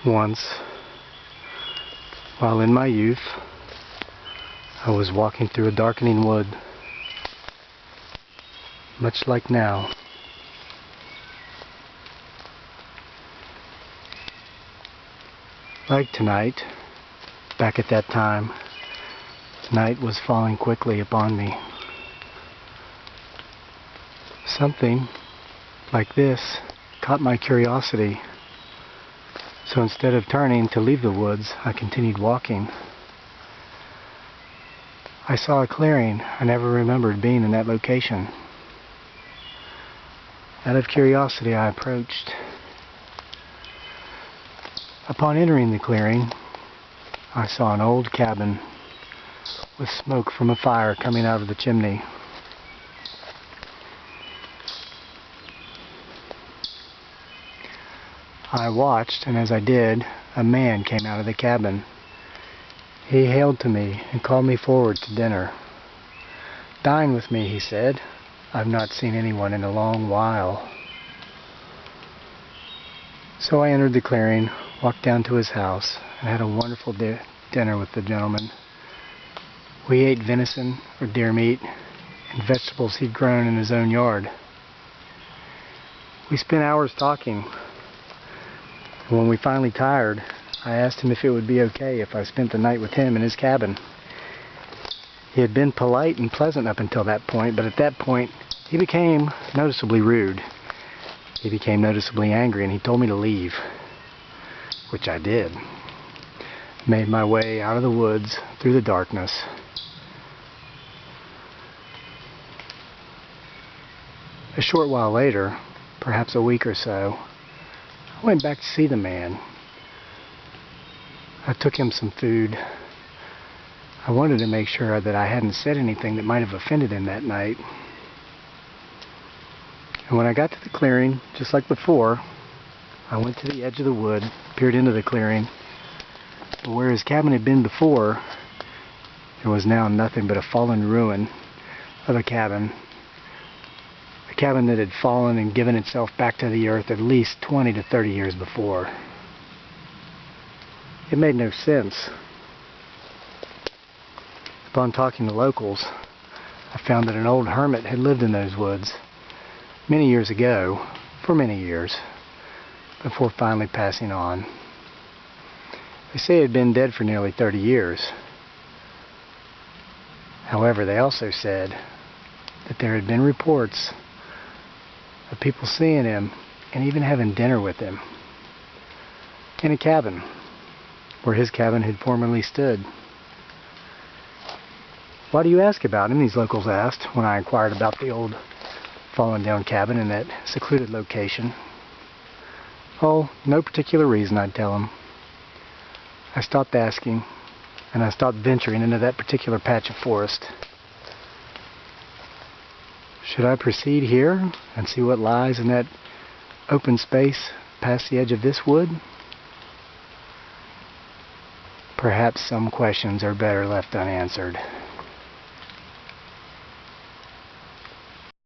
Once, while in my youth, I was walking through a darkening wood, much like now. Like tonight, back at that time, night was falling quickly upon me. Something like this caught my curiosity. So instead of turning to leave the woods, I continued walking. I saw a clearing. I never remembered being in that location. Out of curiosity, I approached. Upon entering the clearing, I saw an old cabin with smoke from a fire coming out of the chimney. I watched, and as I did, a man came out of the cabin. He hailed to me and called me forward to dinner. "Dine with me," he said. "I've not seen anyone in a long while." So I entered the clearing, walked down to his house, and had a wonderful dinner with the gentleman. We ate venison, or deer meat, and vegetables he'd grown in his own yard. We spent hours talking. When we finally tired, I asked him if it would be okay if I spent the night with him in his cabin. He had been polite and pleasant up until that point, but at that point, he became noticeably rude. He became noticeably angry, and he told me to leave, which I did. Made my way out of the woods through the darkness. A short while later, perhaps a week or so, I went back to see the man. I took him some food. I wanted to make sure that I hadn't said anything that might have offended him that night. And when I got to the clearing, just like before, I went to the edge of the wood, peered into the clearing. But where his cabin had been before, there was now nothing but a fallen ruin of a cabin. A cabin that had fallen and given itself back to the earth at least 20 to 30 years before. It made no sense. Upon talking to locals, I found that an old hermit had lived in those woods many years ago, for many years, before finally passing on. They say he had been dead for nearly 30 years. However, they also said that there had been reports of people seeing him and even having dinner with him in a cabin where his cabin had formerly stood. "Why do you ask about him?" these locals asked when I inquired about the old fallen down cabin in that secluded location. "Oh, no particular reason," I'd tell them. I stopped asking, and I stopped venturing into that particular patch of forest. Should I proceed here and see what lies in that open space past the edge of this wood? Perhaps some questions are better left unanswered.